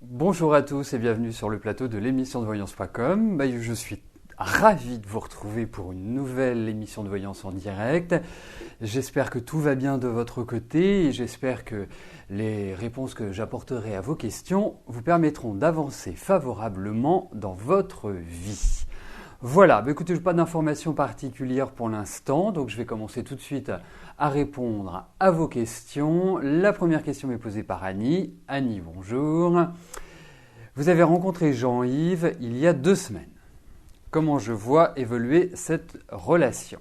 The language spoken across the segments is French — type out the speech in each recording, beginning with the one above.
Bonjour à tous et bienvenue sur le plateau de l'émission de voyance.com. Je suis ravi de vous retrouver pour une nouvelle émission de voyance en direct. J'espère que tout va bien de votre côté et j'espère que les réponses que j'apporterai à vos questions vous permettront d'avancer favorablement dans votre vie. Voilà, écoutez, je n'ai pas d'informations particulières pour l'instant, donc je vais commencer tout de suite à répondre à vos questions. La première question m'est posée par Annie. Annie, bonjour. Vous avez rencontré Jean-Yves il y a 2 semaines. Comment je vois évoluer cette relation ?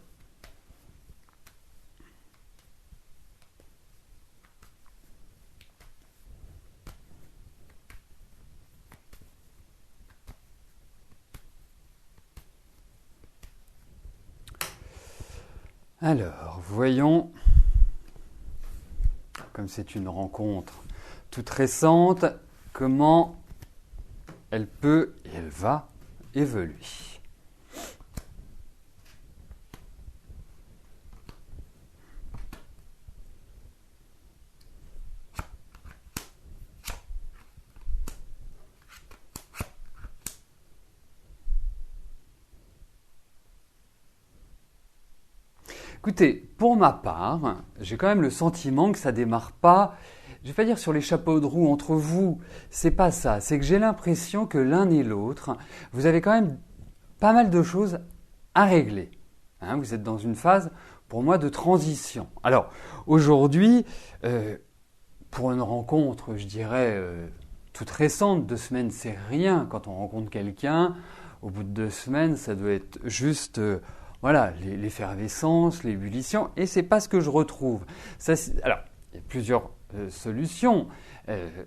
Alors, voyons, comme c'est une rencontre toute récente, comment elle peut et elle va évoluer. Écoutez, pour ma part, j'ai quand même le sentiment que ça démarre pas, je vais pas dire sur les chapeaux de roue entre vous, c'est pas ça, c'est que j'ai l'impression que l'un et l'autre, vous avez quand même pas mal de choses à régler. Vous êtes dans une phase, pour moi, de transition. Alors, aujourd'hui, pour une rencontre, je dirais, toute récente, 2 semaines, c'est rien quand on rencontre quelqu'un. Au bout de 2 semaines, ça doit être juste, voilà, l'effervescence, l'ébullition, et c'est pas ce que je retrouve. Alors, il y a plusieurs solutions.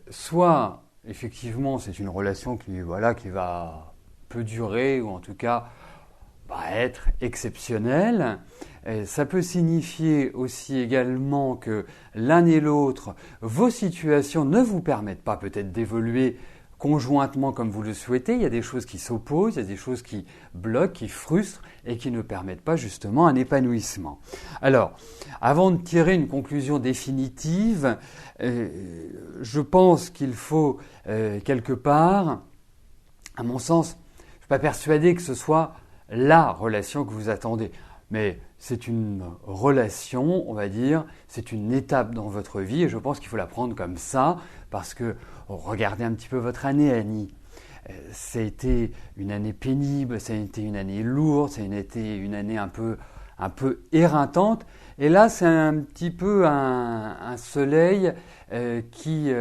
Soit, effectivement, c'est une relation qui va peu durer, ou en tout cas être exceptionnelle. Ça peut signifier aussi également que l'un et l'autre, vos situations ne vous permettent pas peut-être d'évoluer conjointement comme vous le souhaitez. Il y a des choses qui s'opposent, il y a des choses qui bloquent, qui frustrent et qui ne permettent pas justement un épanouissement. Alors, avant de tirer une conclusion définitive, je pense qu'il faut quelque part, à mon sens, je ne suis pas persuadé que ce soit la relation que vous attendez. Mais c'est une relation, on va dire, c'est une étape dans votre vie et je pense qu'il faut la prendre comme ça parce que regardez un petit peu votre année, Annie. Ça a été une année pénible, ça a été une année lourde, ça a été une année un peu éreintante. Et là, c'est un petit peu un soleil qui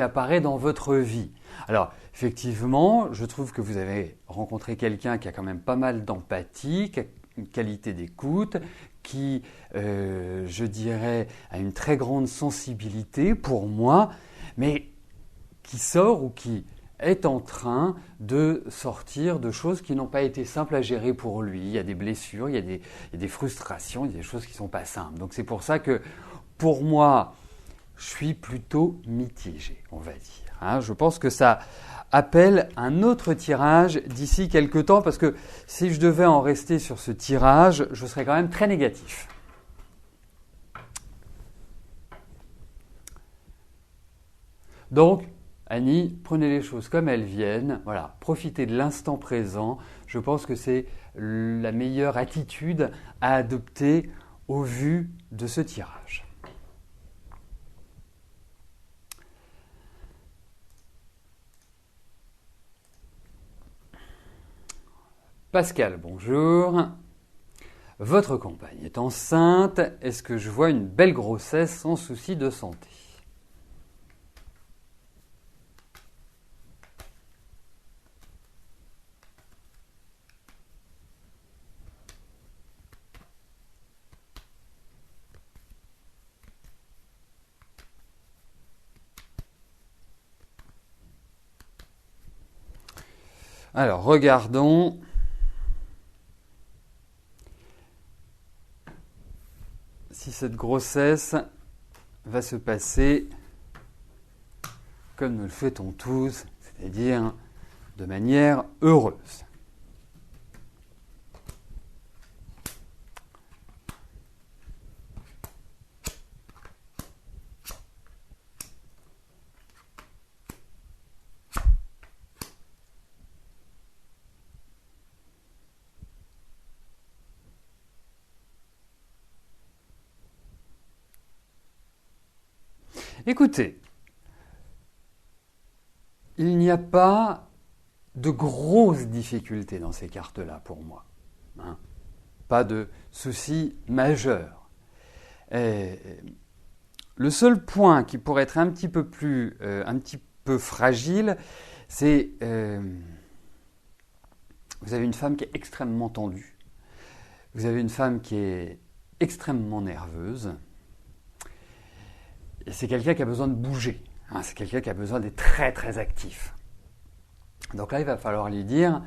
apparaît dans votre vie. Alors, effectivement, je trouve que vous avez rencontré quelqu'un qui a quand même pas mal d'empathie, qui a une qualité d'écoute, qui, je dirais, a une très grande sensibilité pour moi, mais qui sort ou qui est en train de sortir de choses qui n'ont pas été simples à gérer pour lui. Il y a des blessures, il y a des frustrations, il y a des choses qui ne sont pas simples. Donc c'est pour ça que, pour moi, je suis plutôt mitigé, on va dire. Je pense que ça appelle un autre tirage d'ici quelques temps, parce que si je devais en rester sur ce tirage, je serais quand même très négatif. Donc, Annie, prenez les choses comme elles viennent, voilà, profitez de l'instant présent. Je pense que c'est la meilleure attitude à adopter au vu de ce tirage. Pascal, bonjour. Votre compagne est enceinte. Est-ce que je vois une belle grossesse sans souci de santé ? Alors, regardons. Si cette grossesse va se passer comme nous le souhaitons tous, c'est-à-dire de manière heureuse. Écoutez, il n'y a pas de grosses difficultés dans ces cartes-là pour moi. Hein. Pas de soucis majeurs. Le seul point qui pourrait être un petit peu fragile, c'est vous avez une femme qui est extrêmement tendue. Vous avez une femme qui est extrêmement nerveuse. Et c'est quelqu'un qui a besoin de bouger. Hein, c'est quelqu'un qui a besoin d'être très très actif. Donc là, il va falloir lui dire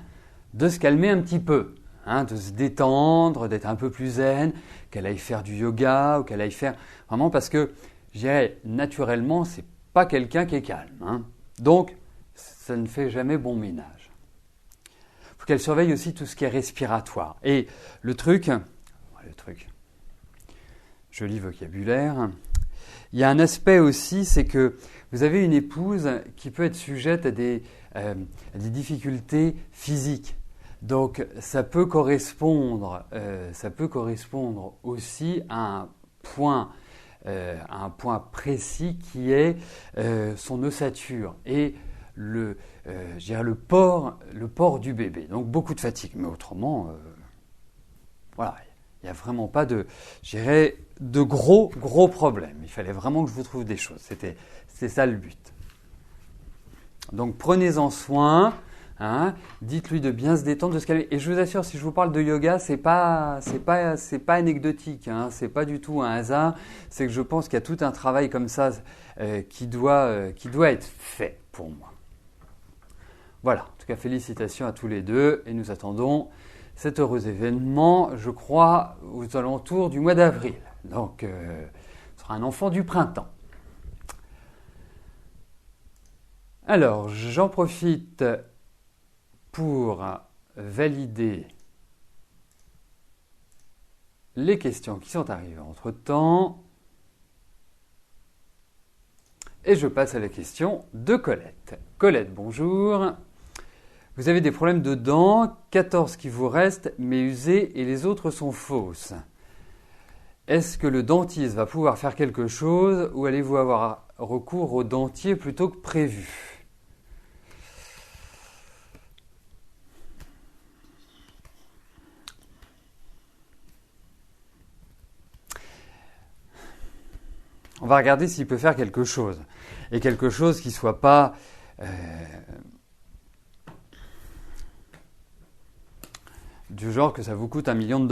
de se calmer un petit peu, hein, de se détendre, d'être un peu plus zen, qu'elle aille faire du yoga ou qu'elle aille faire... Vraiment parce que, je dirais, naturellement, c'est pas quelqu'un qui est calme. Hein. Donc, ça ne fait jamais bon ménage. Il faut qu'elle surveille aussi tout ce qui est respiratoire. Et le truc, joli vocabulaire, il y a un aspect aussi, c'est que vous avez une épouse qui peut être sujette à des difficultés physiques. Donc ça peut correspondre aussi à un point précis qui est son ossature et je dirais le port du bébé. Donc beaucoup de fatigue, mais autrement, voilà. Il n'y a vraiment pas de gros problèmes. Il fallait vraiment que je vous trouve des choses. C'était ça le but. Donc prenez-en soin. Hein, dites-lui de bien se détendre, de se calmer. Et je vous assure, si je vous parle de yoga, c'est pas anecdotique. Hein, c'est pas du tout un hasard. C'est que je pense qu'il y a tout un travail comme ça qui doit être fait pour moi. Voilà. En tout cas, félicitations à tous les deux et nous attendons cet heureux événement, je crois, aux alentours du mois d'avril. Donc, ce sera un enfant du printemps. Alors, j'en profite pour valider les questions qui sont arrivées entre-temps. Et je passe à la question de Colette. Colette, bonjour. Vous avez des problèmes de dents, 14 qui vous restent, mais usées et les autres sont fausses. Est-ce que le dentiste va pouvoir faire quelque chose ou allez-vous avoir recours au dentier plutôt que prévu ? On va regarder s'il peut faire quelque chose. Et quelque chose qui ne soit pas... du genre que ça vous coûte $1 million.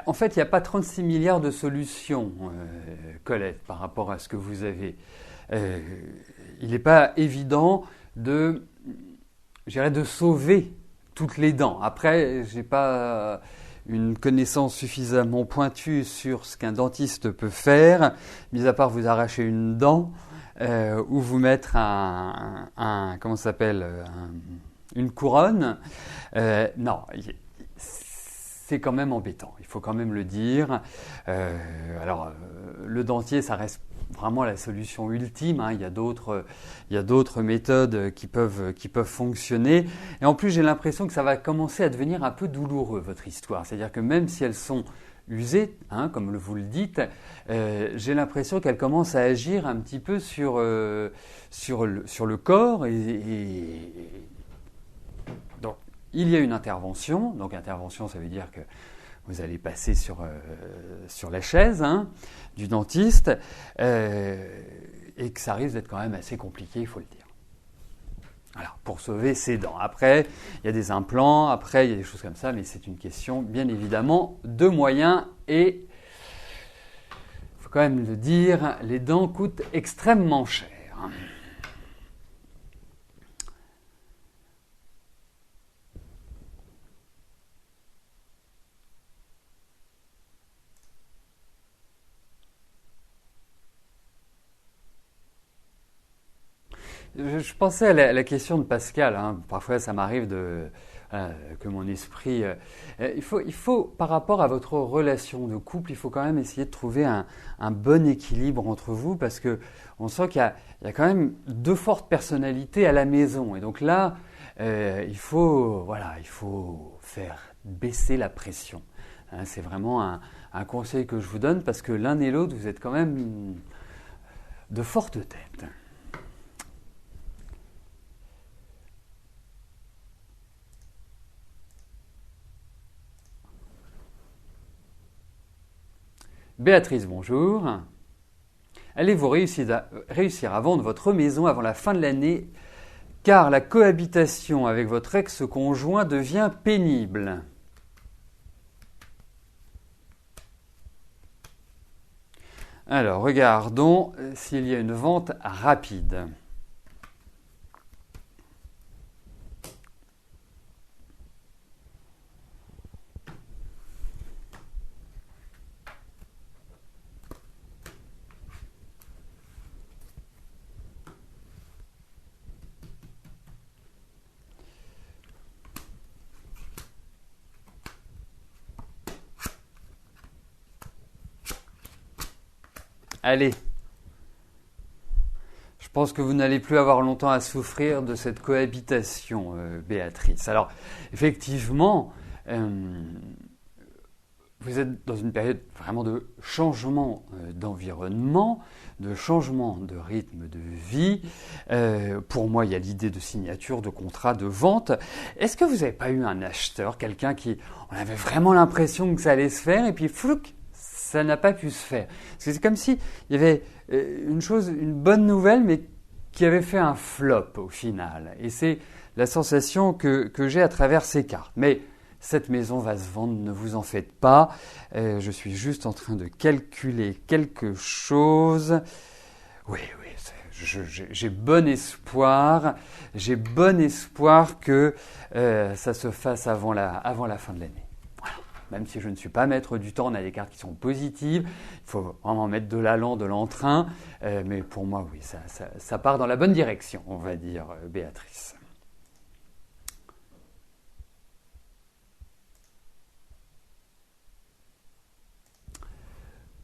En fait, il n'y a pas 36 milliards de solutions, Colette, par rapport à ce que vous avez. Il n'est pas évident de sauver toutes les dents. Après, je n'ai pas une connaissance suffisamment pointue sur ce qu'un dentiste peut faire, mis à part vous arracher une dent ou vous mettre comment ça s'appelle, une couronne. Non, c'est quand même embêtant, il faut quand même le dire. Le dentier, ça reste vraiment la solution ultime. Hein. Il y a d'autres méthodes qui peuvent fonctionner. Et en plus, j'ai l'impression que ça va commencer à devenir un peu douloureux, votre histoire. C'est-à-dire que même si elles sont usées, hein, comme vous le dites, j'ai l'impression qu'elles commencent à agir un petit peu sur le corps. Donc, il y a une intervention. Donc, intervention, ça veut dire que vous allez passer sur la chaise du dentiste et que ça risque d'être quand même assez compliqué, il faut le dire. Alors, pour sauver ses dents. Après, il y a des implants, après, il y a des choses comme ça, mais c'est une question, bien évidemment, de moyens et, il faut quand même le dire, les dents coûtent extrêmement cher. Je pensais à la question de Pascal. Hein. Parfois, ça m'arrive que mon esprit... il faut, par rapport à votre relation de couple, il faut quand même essayer de trouver un bon équilibre entre vous parce que on sent qu'il y a quand même deux fortes personnalités à la maison. Et donc là, il faut faire baisser la pression. Hein, c'est vraiment un conseil que je vous donne parce que l'un et l'autre, vous êtes quand même de fortes têtes. Béatrice, bonjour. Allez-vous réussir à vendre votre maison avant la fin de l'année car la cohabitation avec votre ex-conjoint devient pénible? Alors, regardons s'il y a une vente rapide. Allez, je pense que vous n'allez plus avoir longtemps à souffrir de cette cohabitation, Béatrice. Alors, effectivement, vous êtes dans une période vraiment de changement d'environnement, de changement de rythme de vie. Pour moi, il y a l'idée de signature, de contrat, de vente. Est-ce que vous n'avez pas eu un acheteur, quelqu'un qui, on avait vraiment l'impression que ça allait se faire, et puis flouc, ça n'a pas pu se faire. Parce que c'est comme si il y avait une bonne nouvelle, mais qui avait fait un flop au final. Et c'est la sensation que j'ai à travers ces cartes. Mais cette maison va se vendre, ne vous en faites pas. Je suis juste en train de calculer quelque chose. Oui, j'ai bon espoir. J'ai bon espoir que ça se fasse avant la fin de l'année. Même si je ne suis pas maître du temps, on a des cartes qui sont positives. Il faut vraiment mettre de l'allant, de l'entrain. Mais pour moi, oui, ça part dans la bonne direction, on va dire, Béatrice.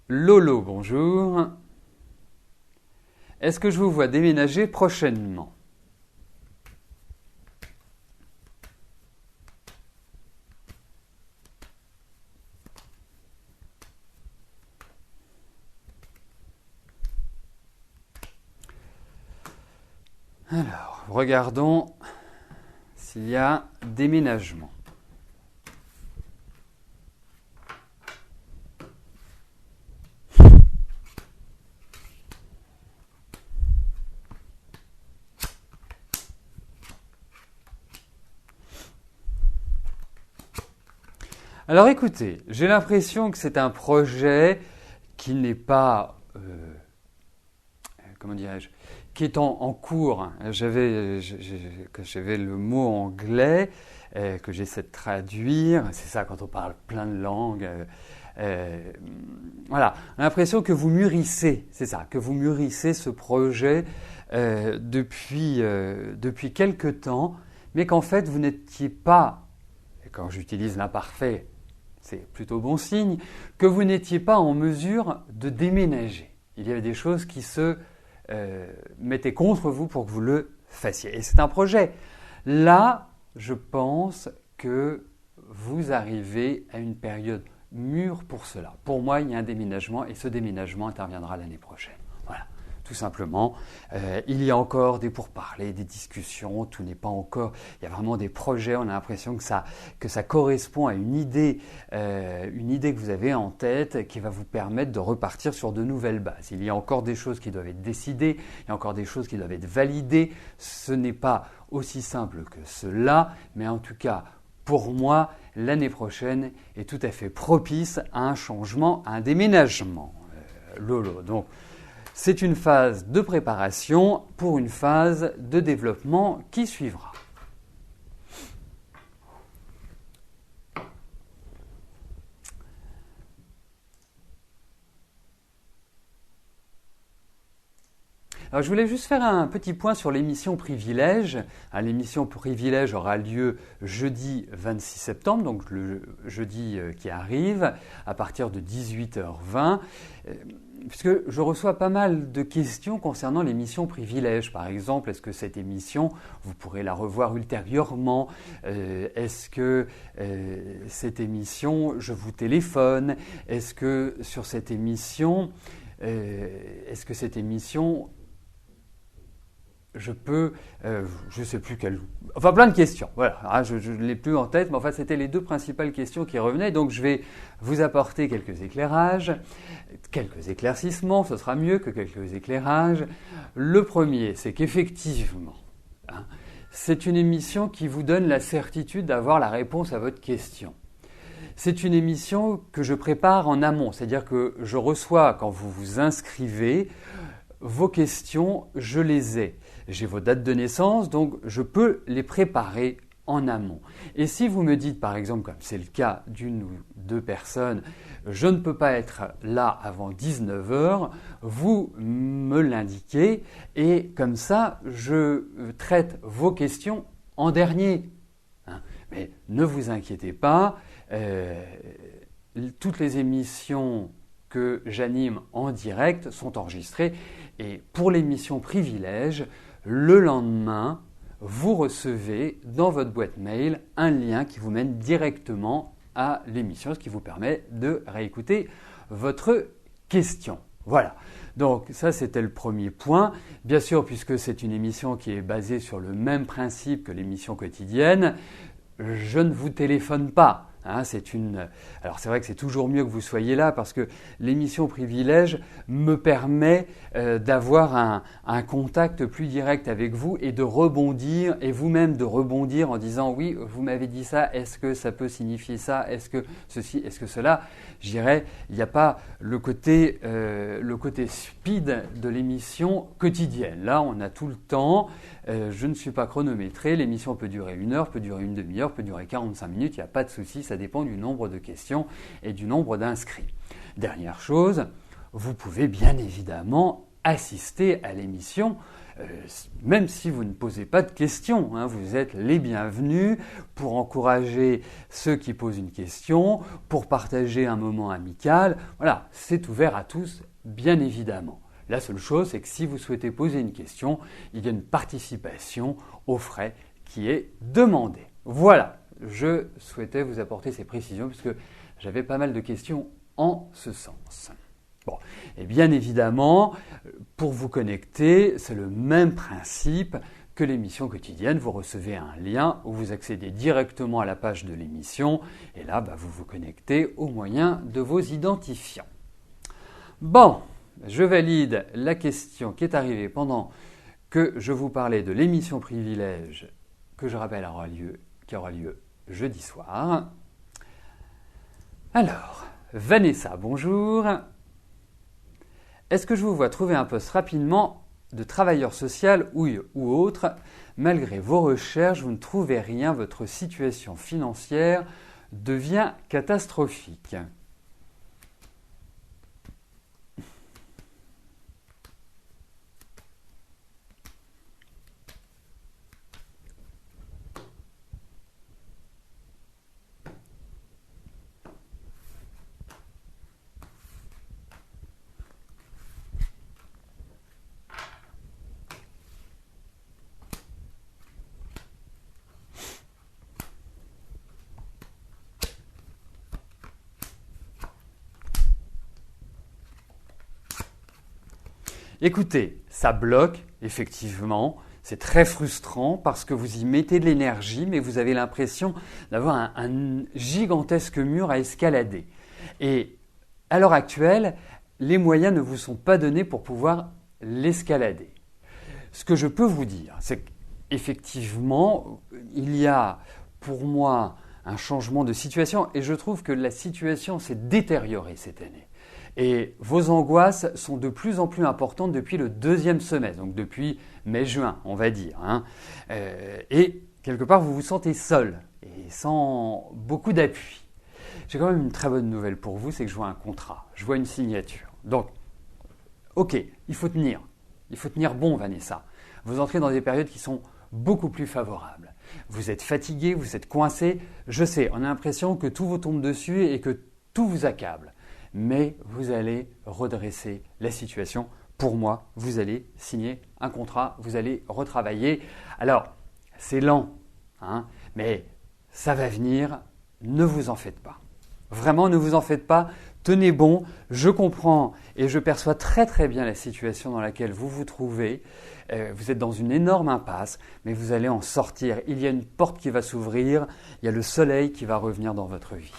Lolo, bonjour. Est-ce que je vous vois déménager prochainement ? Alors, regardons s'il y a déménagement. Alors écoutez, j'ai l'impression que c'est un projet qui n'est pas, comment dirais-je, qui est en cours. J'avais le mot anglais que j'essaie de traduire. C'est ça quand on parle plein de langues. Voilà, on a l'impression que vous mûrissez, c'est ça, que vous mûrissez ce projet depuis quelque temps, mais qu'en fait vous n'étiez pas, et quand j'utilise l'imparfait, c'est plutôt bon signe, que vous n'étiez pas en mesure de déménager. Il y avait des choses qui se mettaient contre vous pour que vous le fassiez. Et c'est un projet. Là, je pense que vous arrivez à une période mûre pour cela. Pour moi, il y a un déménagement et ce déménagement interviendra l'année prochaine. Voilà, tout simplement. Il y a encore des pourparlers, des discussions, tout n'est pas encore... Il y a vraiment des projets, on a l'impression que ça correspond à une idée que vous avez en tête qui va vous permettre de repartir sur de nouvelles bases. Il y a encore des choses qui doivent être décidées, il y a encore des choses qui doivent être validées. Ce n'est pas aussi simple que cela, mais en tout cas, pour moi, l'année prochaine est tout à fait propice à un changement, à un déménagement. Lolo. Donc, c'est une phase de préparation pour une phase de développement qui suivra. Alors je voulais juste faire un petit point sur l'émission Privilège. L'émission Privilège aura lieu jeudi 26 septembre, donc le jeudi qui arrive, à partir de 18h20. Puisque je reçois pas mal de questions concernant l'émission Privilège. Par exemple, est-ce que cette émission, vous pourrez la revoir ultérieurement? Est-ce que cette émission, je vous téléphone? Est-ce que sur cette émission, je peux, je ne sais plus quelle, enfin plein de questions, voilà, je ne l'ai plus en tête, mais enfin c'était les deux principales questions qui revenaient, donc je vais vous apporter quelques éclairages, quelques éclaircissements, ce sera mieux que quelques éclairages. Le premier, c'est qu'effectivement, c'est une émission qui vous donne la certitude d'avoir la réponse à votre question. C'est une émission que je prépare en amont, c'est-à-dire que je reçois, quand vous vous inscrivez, vos questions, je les ai. J'ai vos dates de naissance, donc je peux les préparer en amont. Et si vous me dites, par exemple, comme c'est le cas d'une ou deux personnes, je ne peux pas être là avant 19h, vous me l'indiquez et comme ça, je traite vos questions en dernier. Mais ne vous inquiétez pas, toutes les émissions que j'anime en direct sont enregistrées et pour l'émission Privilège, le lendemain, vous recevez dans votre boîte mail un lien qui vous mène directement à l'émission, ce qui vous permet de réécouter votre question. Voilà, donc ça c'était le premier point. Bien sûr, puisque c'est une émission qui est basée sur le même principe que l'émission quotidienne, je ne vous téléphone pas. Alors c'est vrai que c'est toujours mieux que vous soyez là parce que l'émission Privilège me permet d'avoir un contact plus direct avec vous et de rebondir et vous-même de rebondir en disant oui, vous m'avez dit ça, est-ce que ça peut signifier ça, est-ce que ceci, est-ce que cela. Je dirais, il n'y a pas le côté speed de l'émission quotidienne. Là, on a tout le temps. Je ne suis pas chronométré. L'émission peut durer 1 heure, peut durer une demi-heure, peut durer 45 minutes. Il n'y a pas de souci. Ça dépend du nombre de questions et du nombre d'inscrits. Dernière chose, vous pouvez bien évidemment assister à l'émission, même si vous ne posez pas de questions. Vous êtes les bienvenus pour encourager ceux qui posent une question, pour partager un moment amical. Voilà, c'est ouvert à tous, bien évidemment. La seule chose, c'est que si vous souhaitez poser une question, il y a une participation aux frais qui est demandée. Voilà, je souhaitais vous apporter ces précisions puisque j'avais pas mal de questions en ce sens. Bon, et bien évidemment, pour vous connecter, c'est le même principe que l'émission quotidienne. Vous recevez un lien où vous accédez directement à la page de l'émission et là, vous vous connectez au moyen de vos identifiants. Bon, je valide la question qui est arrivée pendant que je vous parlais de l'émission Privilège que je rappelle qui aura lieu jeudi soir. Alors, Vanessa, bonjour. Est-ce que je vous vois trouver un poste rapidement de travailleur social ou autre? Malgré vos recherches, vous ne trouvez rien, votre situation financière devient catastrophique. Écoutez, ça bloque, effectivement, c'est très frustrant parce que vous y mettez de l'énergie, mais vous avez l'impression d'avoir un gigantesque mur à escalader. Et à l'heure actuelle, les moyens ne vous sont pas donnés pour pouvoir l'escalader. Ce que je peux vous dire, c'est qu'effectivement, il y a pour moi un changement de situation et je trouve que la situation s'est détériorée cette année. Et vos angoisses sont de plus en plus importantes depuis le 2e semestre, donc depuis mai-juin, on va dire. Et quelque part, vous vous sentez seul et sans beaucoup d'appui. J'ai quand même une très bonne nouvelle pour vous, c'est que je vois un contrat, je vois une signature. Donc, ok, il faut tenir. Il faut tenir bon, Vanessa. Vous entrez dans des périodes qui sont beaucoup plus favorables. Vous êtes fatigué, vous êtes coincé. Je sais, on a l'impression que tout vous tombe dessus et que tout vous accable. Mais vous allez redresser la situation. Pour moi, vous allez signer un contrat, vous allez retravailler. Alors, c'est lent, hein, mais ça va venir. Ne vous en faites pas. Vraiment, ne vous en faites pas. Tenez bon. Je comprends et je perçois très très bien la situation dans laquelle vous vous trouvez. Vous êtes dans une énorme impasse, mais vous allez en sortir. Il y a une porte qui va s'ouvrir. Il y a le soleil qui va revenir dans votre vie.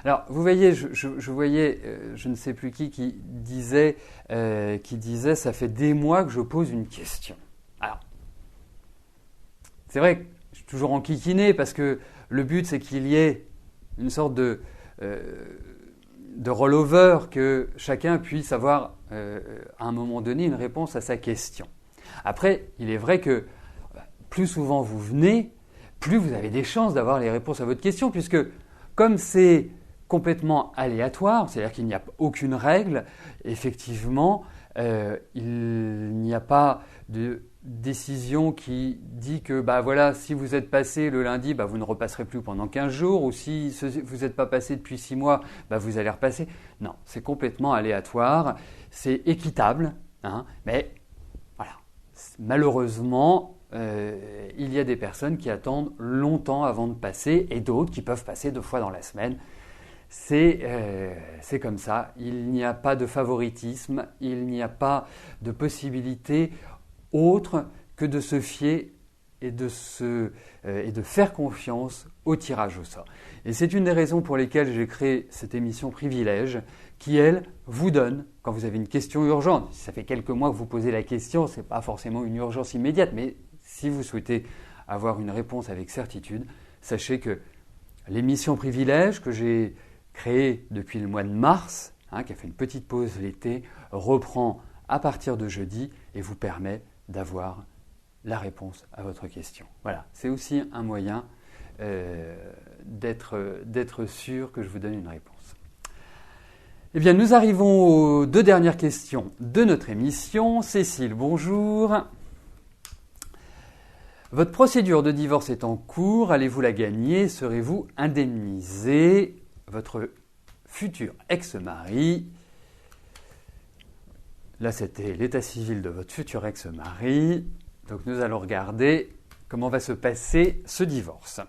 Alors, vous voyez, je voyais, je ne sais plus qui disait, ça fait des mois que je pose une question. Alors, c'est vrai que je suis toujours enquiquiné parce que le but, c'est qu'il y ait une sorte de rollover, que chacun puisse avoir à un moment donné une réponse à sa question. Après, il est vrai que plus souvent vous venez, plus vous avez des chances d'avoir les réponses à votre question, puisque comme c'est complètement aléatoire, c'est-à-dire qu'il n'y a aucune règle, effectivement, il n'y a pas de décision qui dit que voilà, si vous êtes passé le lundi, vous ne repasserez plus pendant 15 jours, ou si vous n'êtes pas passé depuis 6 mois, vous allez repasser. Non, c'est complètement aléatoire, c'est équitable, hein, mais voilà, malheureusement, il y a des personnes qui attendent longtemps avant de passer et d'autres qui peuvent passer 2 fois dans la semaine. C'est comme ça, il n'y a pas de favoritisme, il n'y a pas de possibilité autre que de se fier et de faire confiance au tirage au sort. Et c'est une des raisons pour lesquelles j'ai créé cette émission Privilège qui, elle, vous donne, quand vous avez une question urgente, si ça fait quelques mois que vous posez la question, ce n'est pas forcément une urgence immédiate, mais si vous souhaitez avoir une réponse avec certitude, sachez que l'émission Privilège que j'ai créée depuis le mois de mars, qui a fait une petite pause l'été, reprend à partir de jeudi et vous permet d'avoir la réponse à votre question. Voilà, c'est aussi un moyen d'être sûr que je vous donne une réponse. Eh bien, nous arrivons aux 2 dernières questions de notre émission. Cécile, bonjour. Votre procédure de divorce est en cours. Allez-vous la gagner? Serez-vous indemnisé? Votre futur ex-mari. Là, c'était l'état civil de votre futur ex-mari. Donc, nous allons regarder comment va se passer ce divorce.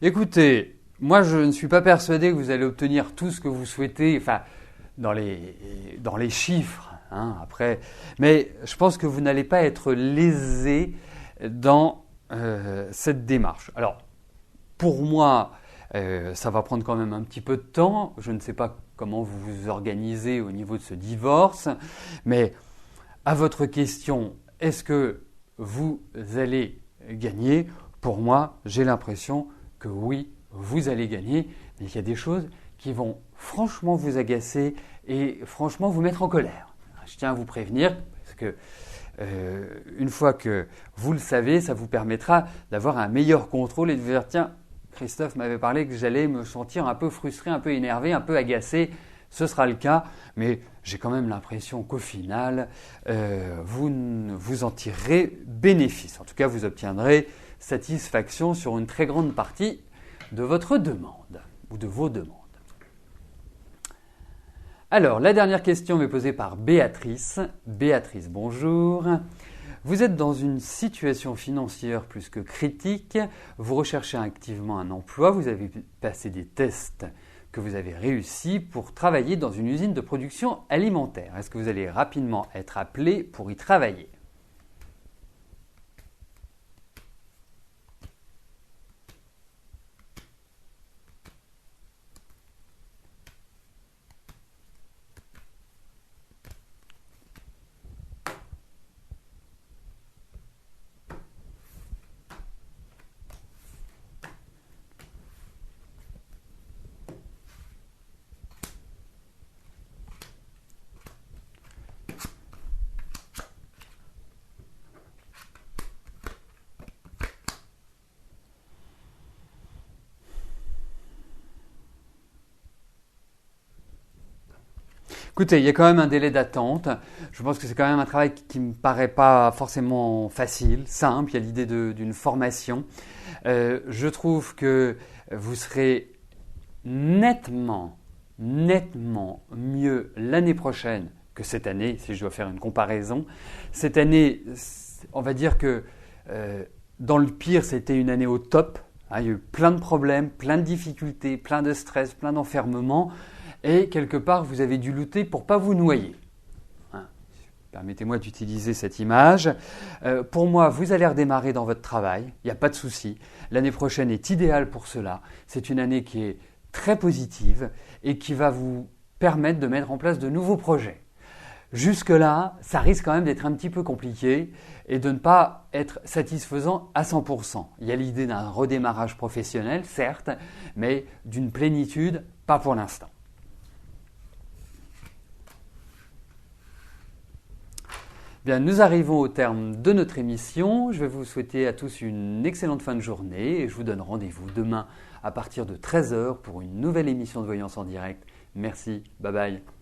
Écoutez, moi je ne suis pas persuadé que vous allez obtenir tout ce que vous souhaitez, dans les chiffres, après, mais je pense que vous n'allez pas être lésé dans cette démarche. Alors, pour moi, ça va prendre quand même un petit peu de temps. Je ne sais pas comment vous vous organisez au niveau de ce divorce, mais à votre question, est-ce que vous allez gagner? Pour moi, j'ai l'impression que oui, vous allez gagner, mais il y a des choses qui vont franchement vous agacer et franchement vous mettre en colère. Je tiens à vous prévenir parce que une fois que vous le savez, ça vous permettra d'avoir un meilleur contrôle et de vous dire tiens, Christophe m'avait parlé que j'allais me sentir un peu frustré, un peu énervé, un peu agacé. Ce sera le cas, mais j'ai quand même l'impression qu'au final, vous en tirerez bénéfice. En tout cas, vous obtiendrez satisfaction sur une très grande partie de votre demande ou de vos demandes. Alors, la dernière question m'est posée par Béatrice. Béatrice, bonjour. Vous êtes dans une situation financière plus que critique, vous recherchez activement un emploi, vous avez passé des tests que vous avez réussi pour travailler dans une usine de production alimentaire. Est-ce que vous allez rapidement être appelé pour y travailler ? Écoutez, il y a quand même un délai d'attente. Je pense que c'est quand même un travail qui ne me paraît pas forcément facile, simple. Il y a l'idée d'une formation. Je trouve que vous serez nettement mieux l'année prochaine que cette année, si je dois faire une comparaison. Cette année, on va dire que dans le pire, c'était une année au top. Il y a eu plein de problèmes, plein de difficultés, plein de stress, plein d'enfermements. Et quelque part, vous avez dû lutter pour ne pas vous noyer. Permettez-moi d'utiliser cette image. Pour moi, vous allez redémarrer dans votre travail, il n'y a pas de souci. L'année prochaine est idéale pour cela. C'est une année qui est très positive et qui va vous permettre de mettre en place de nouveaux projets. Jusque-là, ça risque quand même d'être un petit peu compliqué et de ne pas être satisfaisant à 100%. Il y a l'idée d'un redémarrage professionnel, certes, mais d'une plénitude, pas pour l'instant. Bien, nous arrivons au terme de notre émission. Je vais vous souhaiter à tous une excellente fin de journée et je vous donne rendez-vous demain à partir de 13h pour une nouvelle émission de Voyance en direct. Merci, bye bye.